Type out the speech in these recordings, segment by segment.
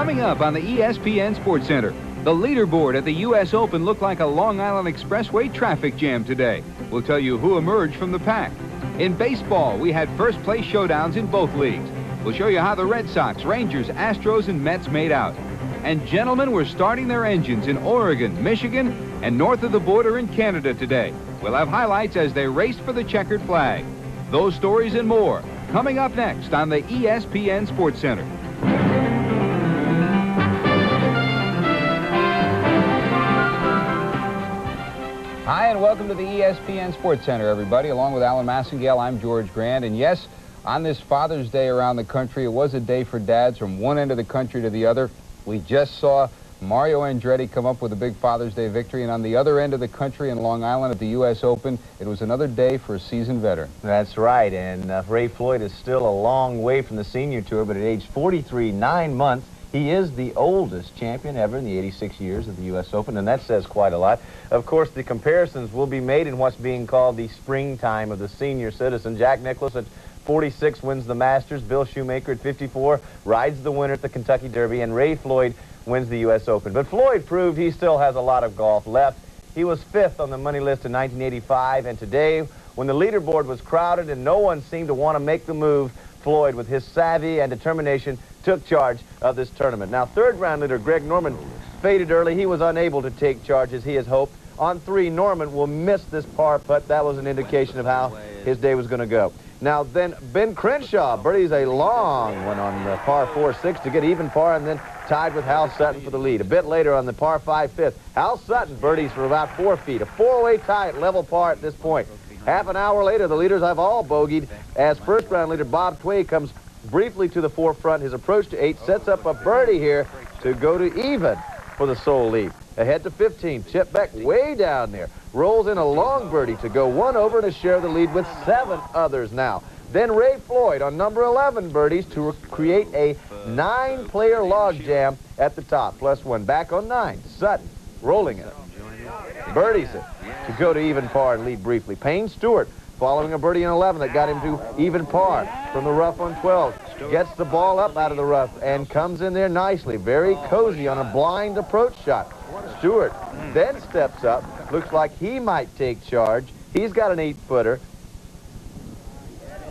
Coming up on the ESPN Sportscenter, the leaderboard at the U.S. Open looked like a Long Island Expressway traffic jam today. We'll tell you who emerged from the pack. In baseball, we had first-place showdowns in both leagues. We'll show you how the Red Sox, Rangers, Astros, and Mets made out. And gentlemen were starting their engines in Oregon, Michigan, and north of the border in Canada today. We'll have highlights as they raced for the checkered flag. Those stories and more coming up next on the ESPN Sportscenter. Hi, and welcome to the ESPN Sportscenter, everybody. Along with Alan Massengale, I'm George Grant. And yes, on this Father's Day around the country, it was a day for dads from one end of the country to the other. We just saw Mario Andretti come up with a big Father's Day victory, and on the other end of the country in Long Island at the U.S. Open, it was another day for a seasoned veteran. That's right, and Ray Floyd is still a long way from the senior tour, but at age 43, 9 months, he is the oldest champion ever in the 86 years of the U.S. Open, and that says quite a lot. Of course, the comparisons will be made in what's being called the springtime of the senior citizen. Jack Nicklaus at 46 wins the Masters. Bill Shoemaker at 54 rides the winner at the Kentucky Derby, and Ray Floyd wins the U.S. Open. But Floyd proved he still has a lot of golf left. He was 5th on the money list in 1985, and today, when the leaderboard was crowded and no one seemed to want to make the move, Floyd, with his savvy and determination, took charge of this tournament. Now, third-round leader Greg Norman faded early. He was unable to take charge as he has hoped. On 3, Norman will miss this par putt. That was an indication of how his day was going to go. Now, then Ben Crenshaw birdies a long one on the par 4-6 to get even par, and then tied with Hal Sutton for the lead. A bit later on the par 5 fifth, Hal Sutton birdies for about 4 feet. A 4-way tie at level par at this point. Half an hour later, the leaders have all bogeyed as first-round leader Bob Tway comes briefly to the forefront. His approach to 8 sets up a birdie here to go to even for the sole lead. Ahead to 15, Chip Beck way down there. Rolls in a long birdie to go 1 over to share the lead with 7 others now. Then Ray Floyd on number 11 birdies to create a 9-player logjam at the top. +1 back on 9. Sutton rolling it. Birdies it to go to even par and lead briefly. Payne Stewart following a birdie on 11 that got him to even par from the rough on 12. Gets the ball up out of the rough and comes in there nicely. Very cozy on a blind approach shot. Stewart then steps up. Looks like he might take charge. He's got an 8-footer.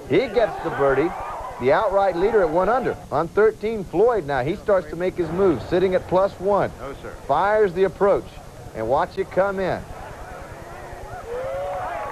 He gets the birdie. The outright leader at 1 under. On 13, Floyd now. He starts to make his move, sitting at +1. Fires the approach. And watch it come in.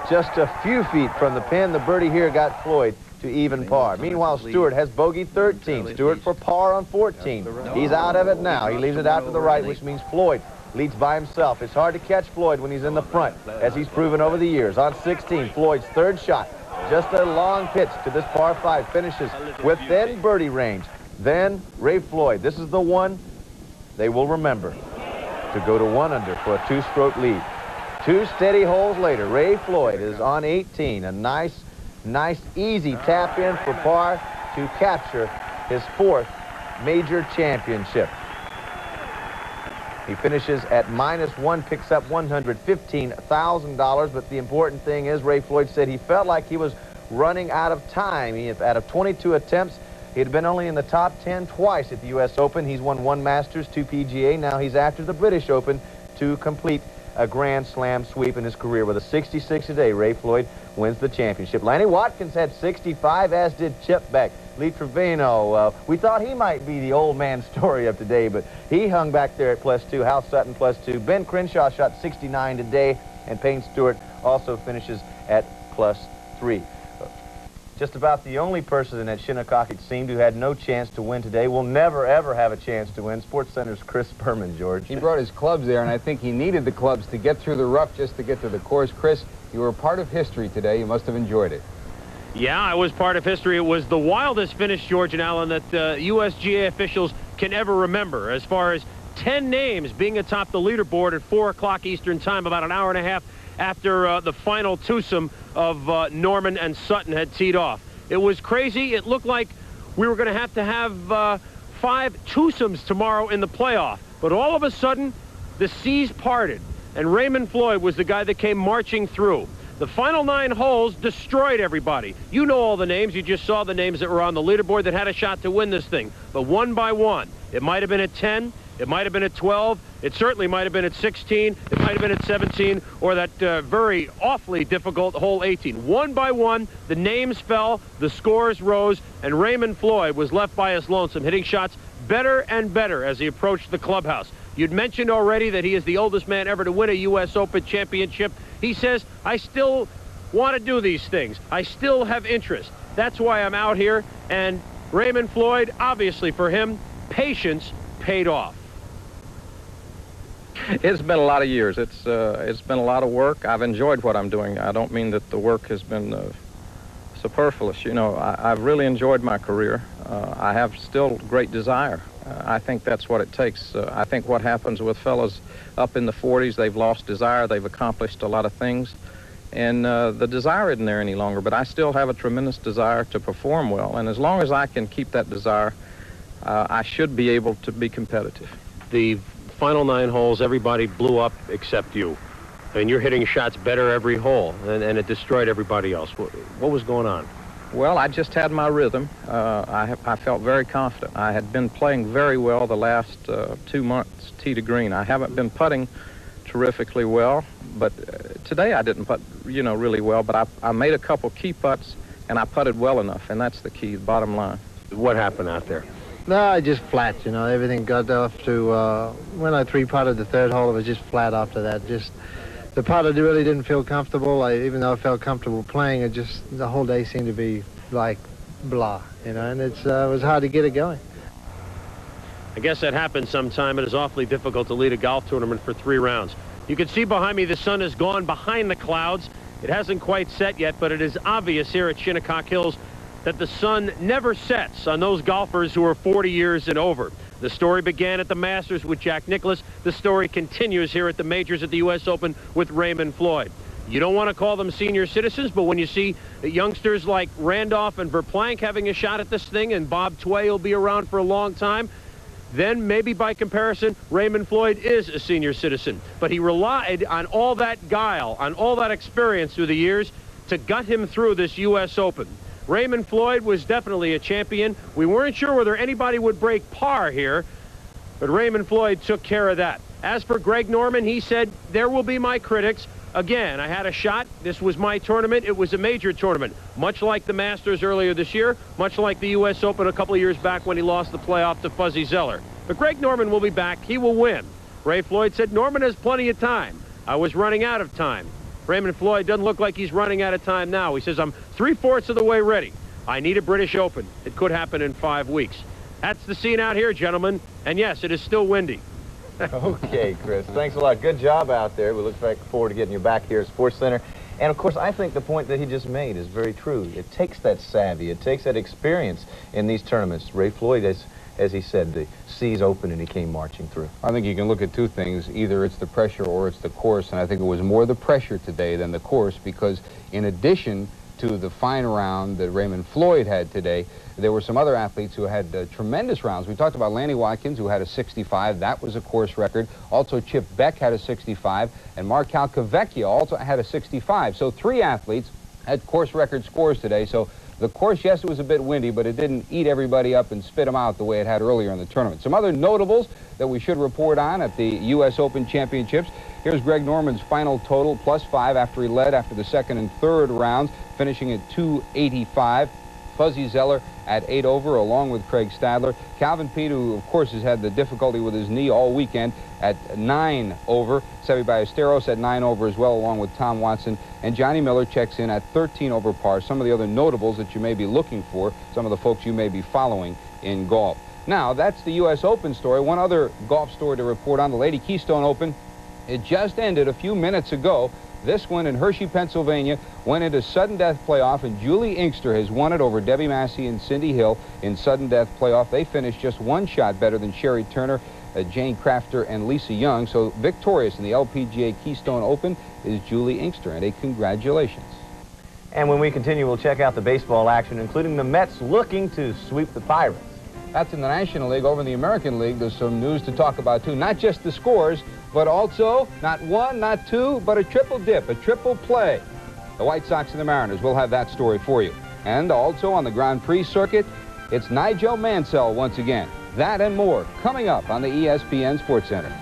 Just a few feet from the pin, the birdie here got Floyd to even par. Meanwhile, Stewart has bogeyed 13. Stewart for par on 14. He's out of it now. He leaves it out to the right, which means Floyd leads by himself. It's hard to catch Floyd when he's in the front, as he's proven over the years. On 16, Floyd's 3rd shot. Just a long pitch to this par 5. Finishes within birdie range. Then Ray Floyd. This is the one they will remember, to go to 1 under for a 2-stroke lead. 2 steady holes later, Ray Floyd is on 18. A nice, easy tap in for par to capture his 4th major championship. He finishes at -1, picks up $115,000, but the important thing is Ray Floyd said he felt like he was running out of time. Out of 22 attempts, he had been only in the top 10 twice at the U.S. Open. He's won 1 Masters, 2 PGA. Now he's after the British Open to complete a Grand Slam sweep in his career. With a 66 today, Ray Floyd wins the championship. Lanny Watkins had 65, as did Chip Beck. Lee Trevino, we thought he might be the old man story of today, but he hung back there at +2. Hal Sutton +2. Ben Crenshaw shot 69 today, and Payne Stewart also finishes at +3. Just about the only person at Shinnecock, it seemed, who had no chance to win today, will never, ever have a chance to win. SportsCenter's Chris Berman, George. He brought his clubs there, and I think he needed the clubs to get through the rough just to get to the course. Chris, you were a part of history today. You must have enjoyed it. Yeah, I was part of history. It was the wildest finish, George and Alan, that USGA officials can ever remember, as far as 10 names being atop the leaderboard at 4 o'clock Eastern Time, about an hour and a half after the final twosome of Norman and Sutton had teed off. It was crazy. It looked like we were going to have 5 twosomes tomorrow in the playoff. But all of a sudden, the seas parted, and Raymond Floyd was the guy that came marching through. The final 9 holes destroyed everybody. You know all the names. You just saw the names that were on the leaderboard that had a shot to win this thing. But one by one, it might have been at 10, it might have been at 12, it certainly might have been at 16, it might have been at 17, or that very awfully difficult hole 18. One by one, the names fell, the scores rose, and Raymond Floyd was left by his lonesome, hitting shots better and better as he approached the clubhouse. You'd mentioned already that he is the oldest man ever to win a U.S. Open championship. He says, I still want to do these things. I still have interest. That's why I'm out here. And Raymond Floyd, obviously for him, patience paid off. It's been a lot of years. It's been a lot of work. I've enjoyed what I'm doing. I don't mean that the work has been superfluous. You know, I've really enjoyed my career. I have still great desire. I think that's what it takes. I think what happens with fellows up in the 40s, they've lost desire, they've accomplished a lot of things, and the desire isn't there any longer, but I still have a tremendous desire to perform well, and as long as I can keep that desire, I should be able to be competitive. The final 9 holes, everybody blew up except you. And you're hitting shots better every hole, and it destroyed everybody else. What was going on? Well, I just had my rhythm. I felt very confident. I had been playing very well the last 2 months, tee to green. I haven't been putting terrifically well, but today I didn't putt, you know, really well, but I made a couple key putts, and I putted well enough, and that's the key, bottom line. What happened out there? No, I just flat, you know. Everything got off to, when I 3-putted the 3rd hole, it was just flat after that. Just the putt, I really didn't feel comfortable. Even though I felt comfortable playing, it just, the whole day seemed to be like blah, you know, and it was hard to get it going. I guess that happens sometime. It is awfully difficult to lead a golf tournament for 3 rounds. You can see behind me the sun has gone behind the clouds. It hasn't quite set yet, but it is obvious here at Shinnecock Hills that the sun never sets on those golfers who are 40 years and over. The story began at the Masters with Jack Nicklaus. The story continues here at the majors at the U.S. Open with Raymond Floyd. You don't want to call them senior citizens, but when you see youngsters like Randolph and Verplank having a shot at this thing, and Bob Tway will be around for a long time, then maybe by comparison, Raymond Floyd is a senior citizen. But he relied on all that guile, on all that experience through the years to gut him through this U.S. Open. Raymond Floyd was definitely a champion. We weren't sure whether anybody would break par here, but Raymond Floyd took care of that. As for Greg Norman, he said, there will be my critics. Again, I had a shot. This was my tournament. It was a major tournament, much like the Masters earlier this year, much like the U.S. Open a couple of years back when he lost the playoff to Fuzzy Zeller. But Greg Norman will be back. He will win. Ray Floyd said, Norman has plenty of time. I was running out of time. Raymond Floyd doesn't look like he's running out of time now. He says, I'm 3/4 of the way ready. I need a British Open. It could happen in 5 weeks. That's the scene out here, gentlemen. And yes, it is still windy. Okay, Chris. Thanks a lot. Good job out there. We look forward to getting you back here at Sportscenter. And, of course, I think the point that he just made is very true. It takes that savvy. It takes that experience in these tournaments. Ray Floyd, as he said, the seas open and he came marching through. I think you can look at 2 things. Either it's the pressure or it's the course. And I think it was more the pressure today than the course, because in addition to the fine round that Raymond Floyd had today, there were some other athletes who had tremendous rounds. We talked about Lanny Watkins, who had a 65. That was a course record. Also, Chip Beck had a 65, and Mark Calcavecchia also had a 65. So 3 athletes had course record scores today. So the course, yes, it was a bit windy, but it didn't eat everybody up and spit them out the way it had earlier in the tournament. Some other notables that we should report on at the U.S. Open Championships. Here's Greg Norman's final total, +5 after he led after the 2nd and 3rd rounds, finishing at 285. Fuzzy Zeller at 8 over, along with Craig Stadler. Calvin Peete, who, of course, has had the difficulty with his knee all weekend, at 9 over. Seve Ballesteros at 9 over as well, along with Tom Watson. And Johnny Miller checks in at 13 over par. Some of the other notables that you may be looking for, some of the folks you may be following in golf. Now, that's the U.S. Open story. One other golf story to report on, the Lady Keystone Open. It just ended a few minutes ago. This one in Hershey, Pennsylvania, went into sudden death playoff, and Julie Inkster has won it over Debbie Massey and Cindy Hill in sudden death playoff. They finished just 1 shot better than Sherry Turner, Jane Crafter, and Lisa Young. So victorious in the LPGA Keystone Open is Julie Inkster, and a congratulations. And when we continue, we'll check out the baseball action, including the Mets looking to sweep the Pirates. That's in the National League. Over in the American League, there's some news to talk about, too. Not just the scores, but also not 1, not 2, but a triple dip, a triple play. The White Sox and the Mariners. We'll have that story for you. And also on the Grand Prix circuit, it's Nigel Mansell once again. That and more coming up on the ESPN Sportscenter.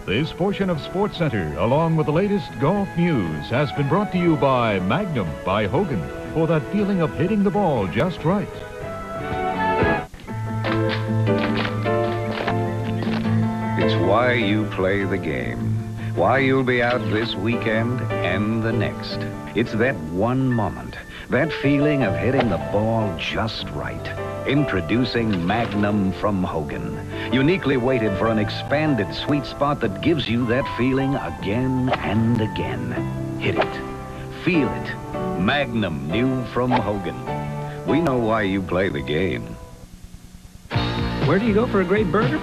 This portion of Sportscenter, along with the latest golf news, has been brought to you by Magnum by Hogan, for that feeling of hitting the ball just right. It's why you play the game, why you'll be out this weekend and the next. It's that one moment, that feeling of hitting the ball just right. Introducing Magnum from Hogan. Uniquely weighted for an expanded sweet spot that gives you that feeling again and again. Hit it. Feel it. Magnum, new from Hogan. We know why you play the game. Where do you go for a great burger?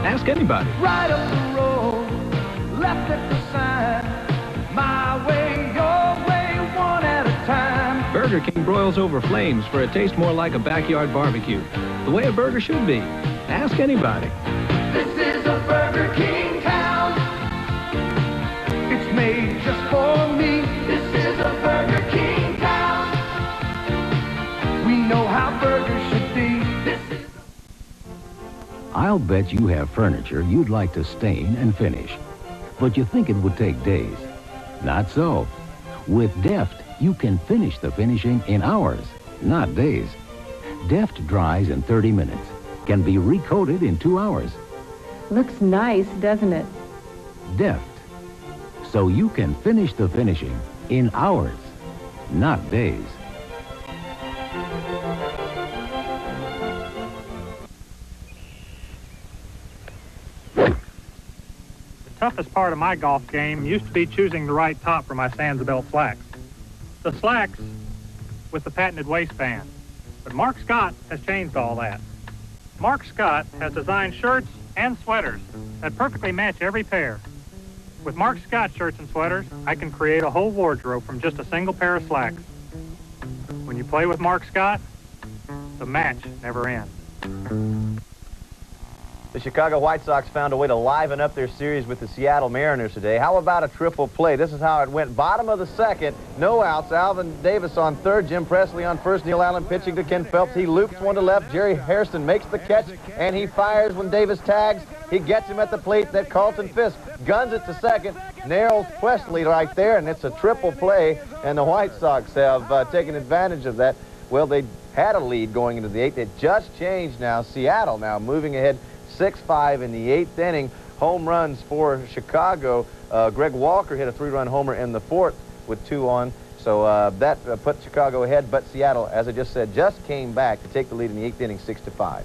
Ask anybody. Right up the road, left at the sign. My way, your way, one at a time. Burger King broils over flames for a taste more like a backyard barbecue. The way a burger should be. Ask anybody. This is a Burger King town. It's made just for me. This is a Burger King town. We know how burgers should be. This is I'll bet you have furniture you'd like to stain and finish, but you think it would take days. Not so. With Deft, you can finish the finishing in hours, not days. Deft dries in 30 minutes, can be recoated in 2 hours. Looks nice, doesn't it? Deft, so you can finish the finishing in hours, not days. The toughest part of my golf game used to be choosing the right top for my Sandsabelt slacks. The slacks with the patented waistband. But Mark Scott has changed all that. Mark Scott has designed shirts and sweaters that perfectly match every pair. With Mark Scott shirts and sweaters, I can create a whole wardrobe from just a single pair of slacks. When you play with Mark Scott, the match never ends. The Chicago White Sox found a way to liven up their series with the Seattle Mariners today. How about a triple play? This is how it went. Bottom of the second, no outs. Alvin Davis on third, Jim Presley on first, Neil Allen pitching to Ken Phelps. He loops one to left. Jerry Hairston makes the catch, and he fires when Davis tags. He gets him at the plate. That Carlton Fisk guns it to second, nails Presley right there, and it's a triple play, and the White Sox have taken advantage of that. Well, they had a lead going into the eighth. It just changed now. Seattle now moving ahead 6-5 in the eighth inning. Home runs for Chicago. Greg Walker hit a 3-run homer in the fourth with 2 on. So that put Chicago ahead. But Seattle, as I just said, just came back to take the lead in the eighth inning, 6-5.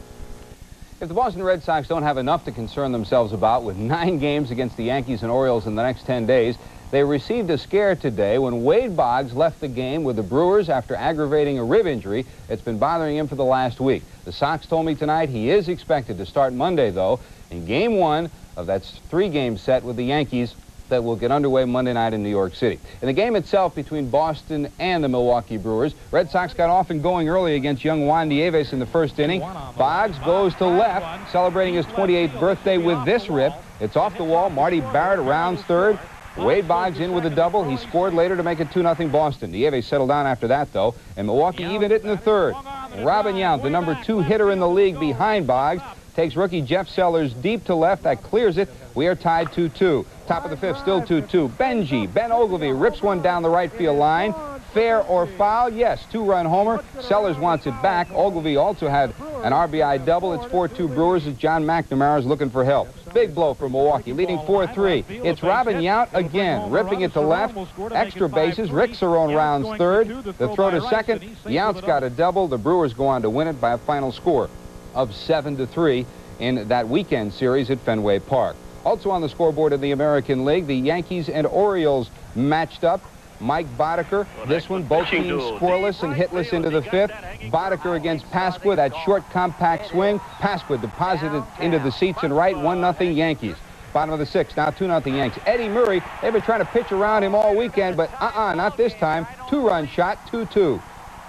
If the Boston Red Sox don't have enough to concern themselves about with 9 games against the Yankees and Orioles in the next 10 days, they received a scare today when Wade Boggs left the game with the Brewers after aggravating a rib injury that's been bothering him for the last week. The Sox told me tonight he is expected to start Monday, though, in Game 1 of that 3-game set with the Yankees that will get underway Monday night in New York City. In the game itself between Boston and the Milwaukee Brewers, Red Sox got off and going early against young Juan Nieves in the first inning. Boggs goes to left, celebrating his 28th birthday with this rip. It's off the wall. Marty Barrett rounds third. Wade Boggs in with a double. He scored later to make it 2-0 Boston. Nieves settled down after that, though, and Milwaukee evened it in the third. Robin Yount, the number 2 hitter in the league behind Boggs, takes rookie Jeff Sellers deep to left. That clears it. We are tied 2-2. Top of the fifth, still 2-2. Ben Ogilvie rips one down the right field line. Fair or foul? Yes, 2-run homer. Sellers wants it back. Ogilvie also had an RBI double. It's 4-2 Brewers as John McNamara is looking for help. Big blow for Milwaukee, leading 4-3. It's Robin Yount again, ripping it to left. Extra bases. Rick Cerrone rounds third. The throw to second. Yount's got a double. The Brewers go on to win it by a final score of 7-3 in that weekend series at Fenway Park. Also on the scoreboard in the American League, the Yankees and Orioles matched up. Mike Boddicker, this one, both teams scoreless and hitless into the fifth. Boddicker against Pasqua, that short, compact swing. Pasqua deposited into the seats and right, 1-0 Yankees. Bottom of the sixth, now 2-0 Yanks. Eddie Murray, they've been trying to pitch around him all weekend, but not this time. 2-run shot, 2-2.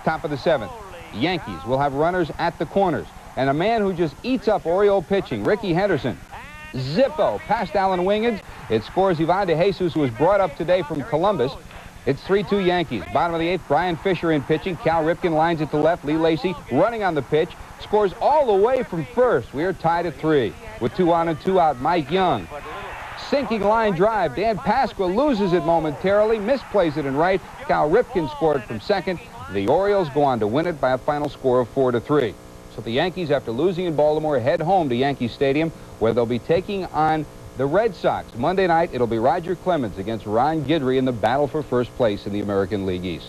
Top of the seventh. Yankees will have runners at the corners. And a man who just eats up Oriole pitching, Ricky Henderson. Zippo past Alan Wingens. It scores Ivan De Jesus, who was brought up today from Columbus. It's 3-2 Yankees. Bottom of the 8th, Brian Fisher in pitching. Cal Ripken lines it to left. Lee Lacy running on the pitch. Scores all the way from first. We are tied at 3. With 2 on and 2 out, Mike Young. Sinking line drive. Dan Pasqua loses it momentarily. Misplays it in right. Cal Ripken scored from second. The Orioles go on to win it by a final score of 4-3. So the Yankees, after losing in Baltimore, head home to Yankee Stadium, where they'll be taking on the Red Sox. Monday night, it'll be Roger Clemens against Ron Guidry in the battle for first place in the American League East.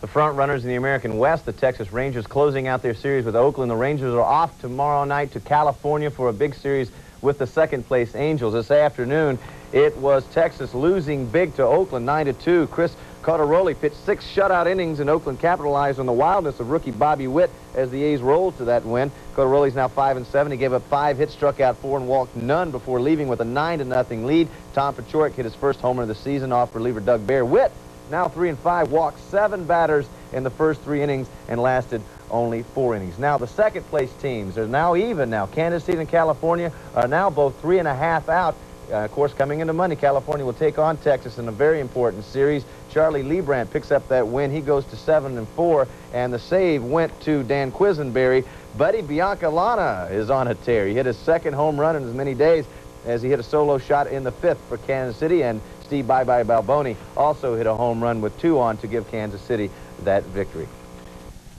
The front runners in the American West, the Texas Rangers, closing out their series with Oakland. The Rangers are off tomorrow night to California for a big series with the second-place Angels. This afternoon, it was Texas losing big to Oakland, 9-2. Chris Cotteroli pitched 6 shutout innings, and Oakland capitalized on the wildness of rookie Bobby Witt as the A's rolled to that win. Cotteroli's now 5-7. He gave up 5 hits, struck out 4, and walked none before leaving with a 9-0 lead. Tom Paciorek hit his first homer of the season off reliever Doug Bear. Witt, now 3-5, walked 7 batters in the first 3 innings and lasted only 4 innings. Now the second-place teams are now even now. Kansas City and California are now both 3.5 out. Of course, coming into Monday, California will take on Texas in a very important series. Charlie Leibrandt picks up that win. He goes to 7-4, and the save went to Dan Quisenberry. Buddy Biancalana is on a tear. He hit his 2nd home run in as many days as he hit a solo shot in the 5th for Kansas City, and Steve Bye-Bye Balboni also hit a home run with 2 on to give Kansas City that victory.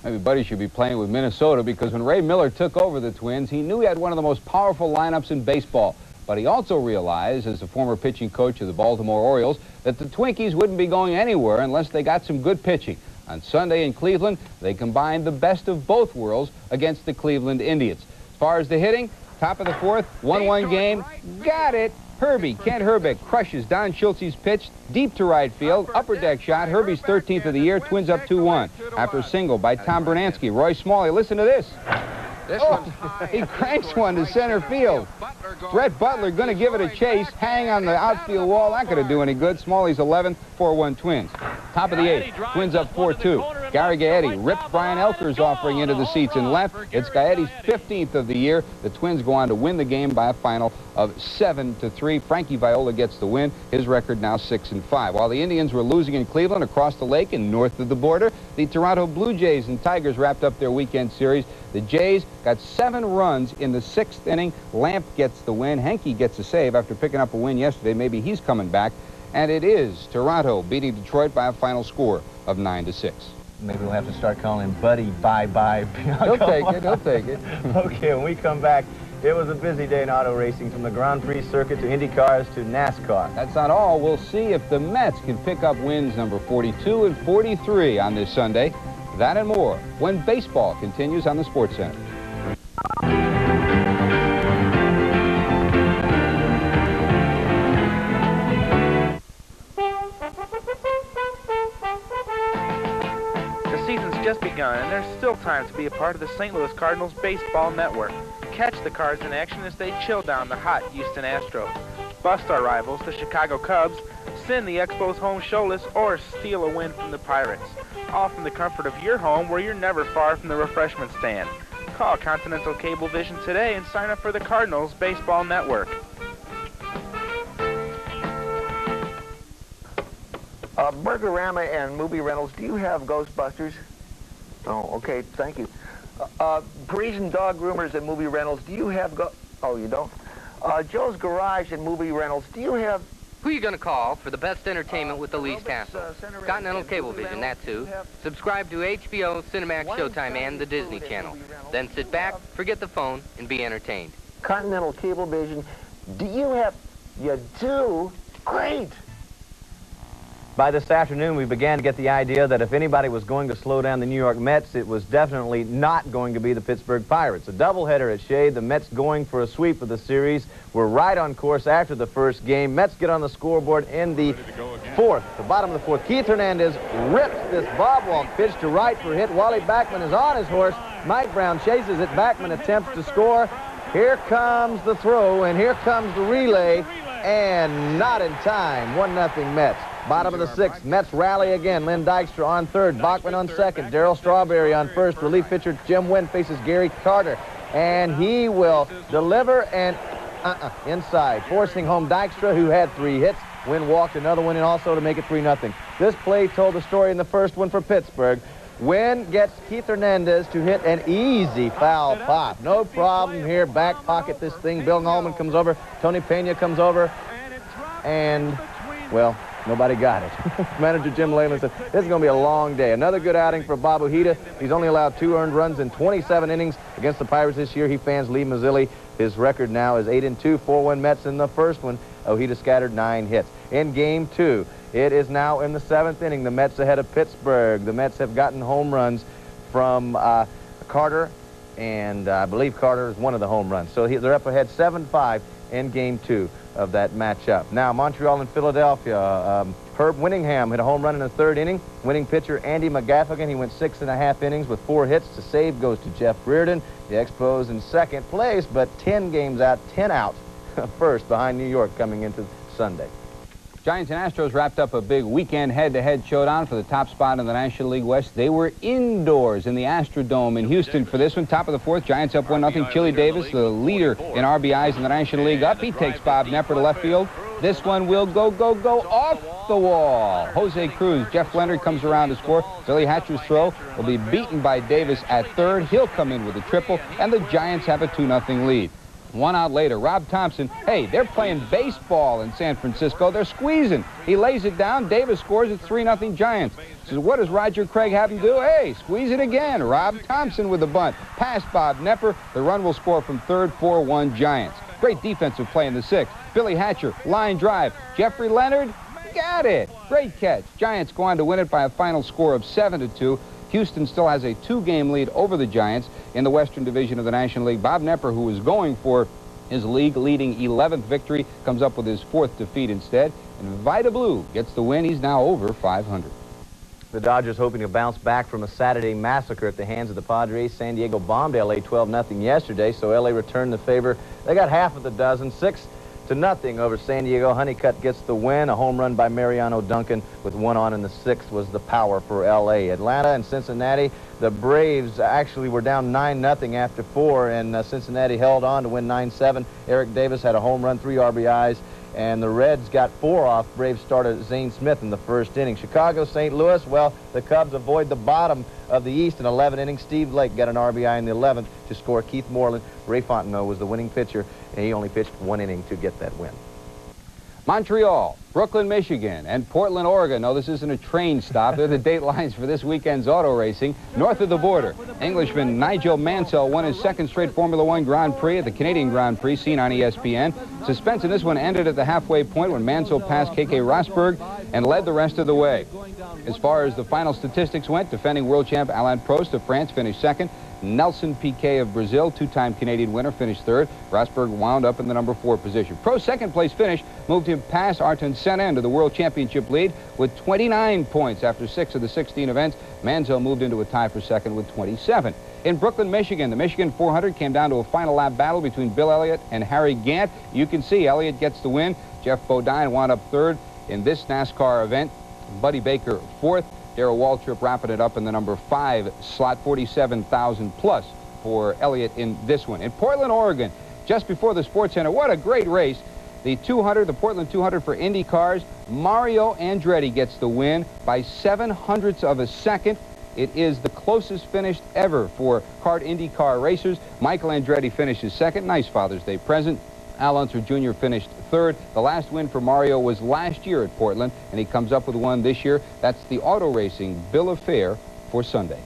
Maybe Buddy should be playing with Minnesota, because when Ray Miller took over the Twins, he knew he had one of the most powerful lineups in baseball. But he also realized, as a former pitching coach of the Baltimore Orioles, that the Twinkies wouldn't be going anywhere unless they got some good pitching. On Sunday in Cleveland, they combined the best of both worlds against the Cleveland Indians. As far as the hitting, top of the 4th, 1-1 game. Got it! Herbie, Kent Herbeck, crushes Don Schultz's pitch deep to right field. Upper deck shot, Herbie's 13th of the year. Twins up 2-1. After a single by Tom Bernansky. Roy Smalley, listen to this. He cranks one to center field. Brett Butler going to give it a chase. Hang on the outfield wall. Not going to do any good. Smalley's 11th, 4-1 Twins. Top of the 8th. Twins up 4-2. Gary Gaetti ripped Brian Elker's offering into the seats and left. It's Gaetti's 15th of the year. The Twins go on to win the game by a final of 7-3. Frankie Viola gets the win. His record now 6-5. While the Indians were losing in Cleveland, across the lake and north of the border, the Toronto Blue Jays and Tigers wrapped up their weekend series. The Jays got 7 runs in the 6th inning. Lamp gets the win. Henke gets a save after picking up a win yesterday. Maybe he's coming back. And it is Toronto beating Detroit by a final score of 9-6. Maybe we'll have to start calling him Buddy Bye-Bye. He'll take it. He'll take it. Okay, when we come back, it was a busy day in auto racing, from the Grand Prix circuit to Indy cars to NASCAR. That's not all. We'll see if the Mets can pick up wins number 42 and 43 on this Sunday. That and more when baseball continues on the Sportscenter. The season's just begun, and there's still time to be a part of the St. Louis Cardinals Baseball Network. Catch the Cards in action as they chill down the hot Houston Astros, bust our rivals, the Chicago Cubs, send the Expos home showless, or steal a win from the Pirates. All from the comfort of your home, where you're never far from the refreshment stand. Call Continental Cablevision today and sign up for the Cardinals Baseball Network. Burgerama and Movie Rentals, do you have Ghostbusters? Oh, okay, thank you. Parisian Dog Groomers and Movie Rentals, do you have Oh, you don't? Joe's Garage and Movie Rentals, do you have... Who you going to call for the best entertainment with the least hassle? Continental Cablevision, that too. Subscribe to HBO, Cinemax, Showtime, and the Disney Channel. Then sit back, forget the phone, and be entertained. Continental Cablevision, do you have... You do? Great! By this afternoon, we began to get the idea that if anybody was going to slow down the New York Mets, it was definitely not going to be the Pittsburgh Pirates. A doubleheader at Shade, the Mets going for a sweep of the series. We're right on course after the first game. Mets get on the scoreboard in the 4th, the bottom of the 4th. Keith Hernandez rips this bob walk pitch to right for a hit. Wally Backman is on his horse. Mike Brown chases it. Backman attempts to score. Here comes the throw, and here comes the relay, and not in time. 1-0 Mets. Bottom of the 6th, Mets rally again. Lynn Dykstra on 3rd, Bachman on 2nd, Darryl Strawberry on 1st. Relief pitcher Jim Wynn faces Gary Carter, and he will deliver and inside, forcing home Dykstra, who had 3 hits. Wynn walked another one in also to make it 3-0. This play told the story in the first one for Pittsburgh. Wynn gets Keith Hernandez to hit an easy foul pop. No problem here. Back pocket this thing. Bill Nallman comes over. Tony Pena comes over. And, well, nobody got it. Manager Jim Leyland said, this is going to be a long day. Another good outing for Bob Ojeda. He's only allowed 2 earned runs in 27 innings against the Pirates this year. He fans Lee Mazzilli. His record now is 8-2, 4-1 Mets in the first one. Ojeda scattered 9 hits. In Game 2, it is now in the 7th inning. The Mets ahead of Pittsburgh. The Mets have gotten home runs from Carter, and I believe Carter is one of the home runs. So they're up ahead 7-5 in Game 2 of that matchup. Now, Montreal and Philadelphia. Herb Winningham hit a home run in the 3rd inning. Winning pitcher Andy McGaffigan, he went 6.5 innings with 4 hits. The save goes to Jeff Reardon. The Expos in 2nd place, but 10 games out, 10 out first behind New York coming into Sunday. Giants and Astros wrapped up a big weekend head-to-head showdown for the top spot in the National League West. They were indoors in the Astrodome in Houston for this one. Top of the 4th, Giants up 1-0. Chili Davis, the leader in RBIs in the National League, up. He takes Bob Knepper to left field. This one will go off the wall. Jose Cruz, Jeff Leonard comes around to score. Billy Hatcher's throw will be beaten by Davis at 3rd. He'll come in with a triple, and the Giants have a 2-0 lead. 1 out later, Rob Thompson, hey, they're playing baseball in San Francisco. They're squeezing. He lays it down. Davis scores at 3-0 Giants. Says, what does Roger Craig have him do? Hey, squeeze it again. Rob Thompson with the bunt. Past Bob Knepper. The run will score from 3rd, 4-1 Giants. Great defensive play in the 6th. Billy Hatcher, line drive. Jeffrey Leonard, got it. Great catch. Giants go on to win it by a final score of 7-2. Houston still has a 2-game lead over the Giants in the Western Division of the National League. Bob Knepper, who was going for his league-leading 11th victory, comes up with his 4th defeat instead. And Vida Blue gets the win. He's now over 500. The Dodgers hoping to bounce back from a Saturday massacre at the hands of the Padres. San Diego bombed L.A. 12-0 yesterday, so L.A. returned the favor. They got half of the dozen, 6-0 over San Diego. Honeycutt gets the win. A home run by Mariano Duncan with 1 on in the 6th was the power for L.A. Atlanta and Cincinnati. The Braves actually were down 9-0 after 4, and Cincinnati held on to win 9-7. Eric Davis had a home run, 3 RBIs. And the Reds got 4 off Braves starter Zane Smith in the 1st inning. Chicago, St. Louis, well, the Cubs avoid the bottom of the East in 11 innings. Steve Lake got an RBI in the 11th to score Keith Moreland. Ray Fontenot was the winning pitcher, and he only pitched 1 inning to get that win. Montreal, Brooklyn, Michigan, and Portland, Oregon. No, this isn't a train stop. They're the date lines for this weekend's auto racing. North of the border, Englishman Nigel Mansell won his 2nd straight Formula One Grand Prix at the Canadian Grand Prix, seen on ESPN. Suspense in this one ended at the halfway point when Mansell passed Keke Rosberg and led the rest of the way. As far as the final statistics went, defending world champ Alain Prost of France finished 2nd. Nelson Piquet of Brazil, 2-time Canadian winner, finished 3rd. Rosberg wound up in the number 4 position. Prost's 2nd place finish moved him past Ayrton Senna into the World Championship lead with 29 points after 6 of the 16 events. Mansell moved into a tie for 2nd with 27. In Brooklyn, Michigan, the Michigan 400 came down to a final lap battle between Bill Elliott and Harry Gant. You can see Elliott gets the win. Jeff Bodine wound up 3rd in this NASCAR event. Buddy Baker 4th. Darrell Waltrip wrapping it up in the number 5 slot, 47,000 plus for Elliott in this one. In Portland, Oregon, just before the Sportscenter, what a great race. The 200, the Portland 200 for Indy cars, Mario Andretti gets the win by 0.07 of a second. It is the closest finish ever for kart IndyCar racers. Michael Andretti finishes 2nd. Nice Father's Day present. Al Unser Jr. finished 3rd. The last win for Mario was last year at Portland, and he comes up with one this year. That's the auto racing bill of fare for Sunday.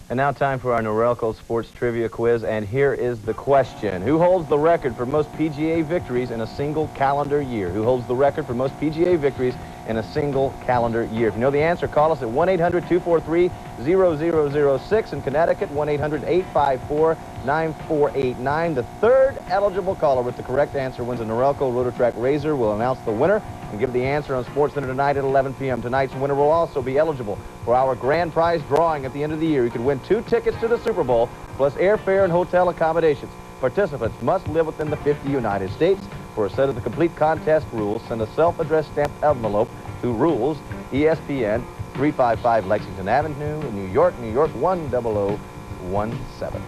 And now time for our Norelco Sports Trivia Quiz, and here is the question. Who holds the record for most PGA victories in a single calendar year? Who holds the record for most PGA victories in a single calendar year? If you know the answer, call us at 1-800-243-0006. In Connecticut, 1-800-854-9489. The 3rd eligible caller with the correct answer wins a Norelco Rototrack Razor. We'll announce the winner and give the answer on Sportscenter tonight at 11 p.m. Tonight's winner will also be eligible for our grand prize drawing at the end of the year. You could win 2 tickets to the Super Bowl, plus airfare and hotel accommodations. Participants must live within the 50 United States. For a set of the complete contest rules, send a self-addressed stamped envelope to Rules, ESPN, 355 Lexington Avenue, New York, 10017.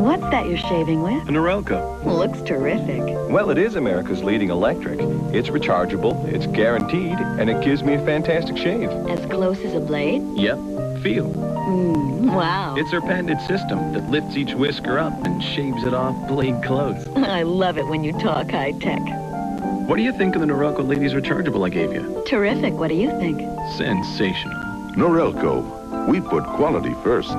What the that you're shaving with? A Norelco. Looks terrific. Well, it is America's leading electric. It's rechargeable, it's guaranteed, and it gives me a fantastic shave. As close as a blade? Yep. Feel. Wow. It's our patented system that lifts each whisker up and shaves it off blade close. I love it when you talk high-tech. What do you think of the Norelco Ladies Rechargeable I gave you? Terrific. What do you think? Sensational. Norelco. We put quality first.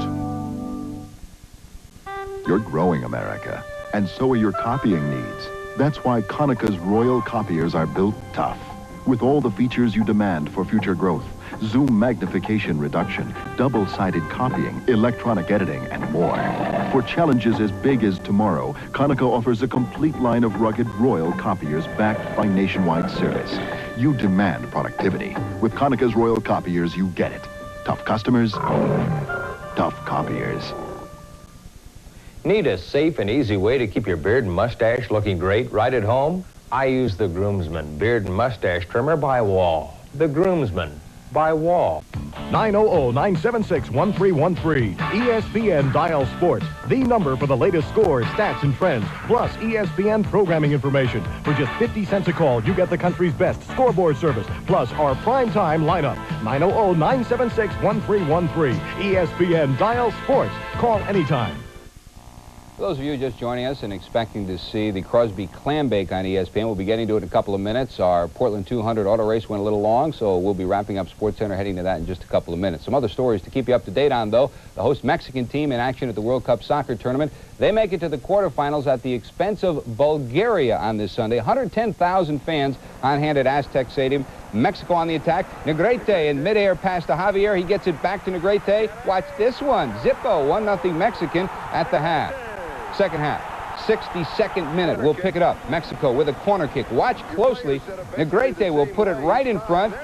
You're growing, America, and so are your copying needs. That's why Konicka's Royal Copiers are built tough, with all the features you demand for future growth. Zoom magnification reduction, double-sided copying, electronic editing, and more. For challenges as big as tomorrow, Konica offers a complete line of rugged Royal copiers backed by nationwide service. You demand productivity. With Konicka's Royal Copiers, you get it. Tough customers, tough copiers. Need a safe and easy way to keep your beard and mustache looking great right at home? I use the Groomsman Beard and Mustache Trimmer by Wall. The Groomsman by Wall. 900-976-1313. ESPN Dial Sports, the number for the latest scores, stats, and trends, plus ESPN programming information. For just 50 cents a call, you get the country's best scoreboard service, plus our primetime lineup. 900-976-1313. ESPN Dial Sports. Call anytime. For those of you just joining us and expecting to see the Crosby Clam Bake on ESPN, we'll be getting to it in a couple of minutes. Our Portland 200 auto race went a little long, so we'll be wrapping up Sportscenter, heading to that in just a couple of minutes. Some other stories to keep you up to date on, though. The host Mexican team in action at the World Cup soccer tournament. They make it to the quarterfinals at the expense of Bulgaria on this Sunday. 110,000 fans on hand at Aztec Stadium. Mexico on the attack. Negrete in midair pass to Javier. He gets it back to Negrete. Watch this one. Zippo, 1-0 Mexican at the half. Second half, 62nd minute. We'll pick it up. Mexico with a corner kick. Watch closely. Negrete will put it right in front.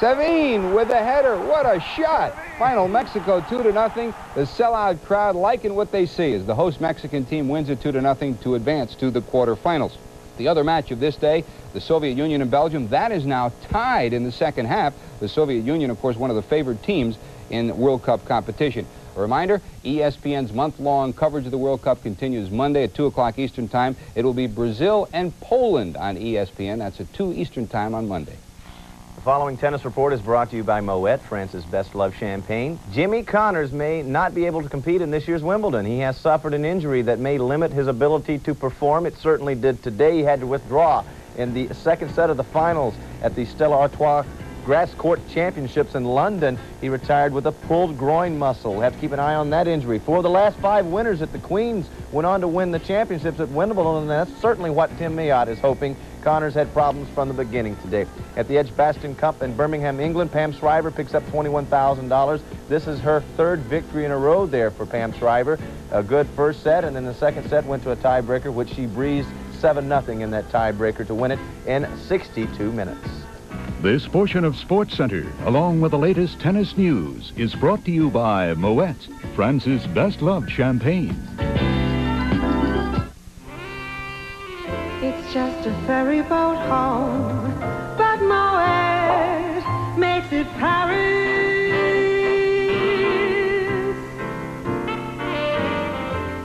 Savin with a header. What a shot. Final Mexico 2-0. The sellout crowd liking what they see as the host Mexican team wins it 2-0 to advance to the quarterfinals. The other match of this day, the Soviet Union and Belgium, that is now tied in the second half. The Soviet Union, of course, one of the favored teams in World Cup competition. A reminder, ESPN's month-long coverage of the World Cup continues Monday at 2 o'clock Eastern Time. It will be Brazil and Poland on ESPN. That's at 2 Eastern Time on Monday. The following tennis report is brought to you by Moet, France's best-loved champagne. Jimmy Connors may not be able to compete in this year's Wimbledon. He has suffered an injury that may limit his ability to perform. It certainly did today. He had to withdraw in the second set of the finals at the Stella Artois Grass Court Championships in London. He retired with a pulled groin muscle. We'll have to keep an eye on that injury. 4 of the last 5 winners at the Queens went on to win the championships at Wimbledon, and that's certainly what Tim Mayotte is hoping. Connors had problems from the beginning today. At the Edgbaston Cup in Birmingham, England, Pam Shriver picks up $21,000. This is her 3rd victory in a row there for Pam Shriver. A good first set, and then the second set went to a tiebreaker, which she breezed 7-0 in that tiebreaker to win it in 62 minutes. This portion of Sportscenter, along with the latest tennis news, is brought to you by Moet, France's best-loved champagne. It's just a ferry boat home, but Moet makes it Paris.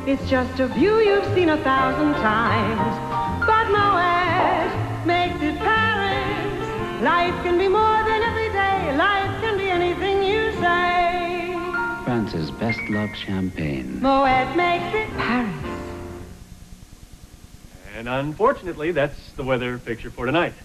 It's just a view you've seen 1,000 times, but Moet makes it Paris. Life can be more than every day. Life can be anything you say. France's best-loved champagne. Moet makes it Paris. And unfortunately, that's the weather picture for tonight.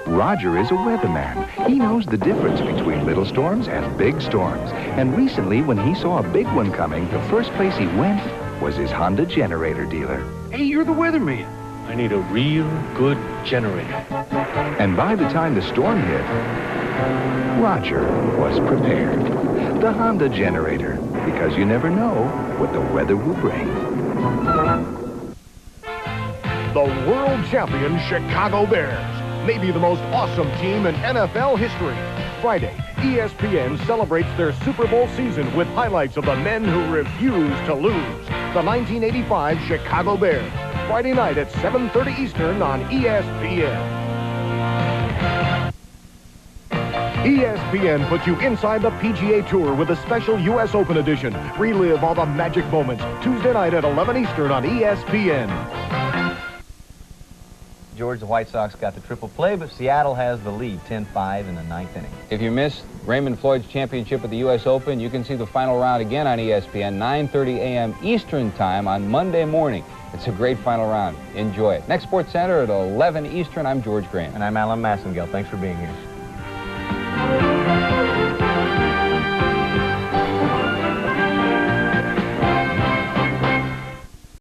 Roger is a weatherman. He knows the difference between little storms and big storms. And recently, when he saw a big one coming, the first place he went was his Honda generator dealer. Hey, you're the weatherman. I need a real good generator. And by the time the storm hit, Roger was prepared. The Honda generator, because you never know what the weather will bring. The world champion Chicago Bears, maybe the most awesome team in NFL history. Friday, ESPN celebrates their Super Bowl season with highlights of the men who refuse to lose. The 1985 Chicago Bears. Friday night at 7:30 Eastern on ESPN. ESPN puts you inside the PGA Tour with a special U.S. Open edition. Relive all the magic moments. Tuesday night at 11 Eastern on ESPN. George, the White Sox got the triple play, but Seattle has the lead, 10-5 in the ninth inning. If you missed Raymond Floyd's championship at the U.S. Open, you can see the final round again on ESPN, 9:30 a.m. Eastern Time on Monday morning. It's a great final round. Enjoy it. Next Sports Center at 11 Eastern, I'm George Graham. And I'm Alan Massengale. Thanks for being here.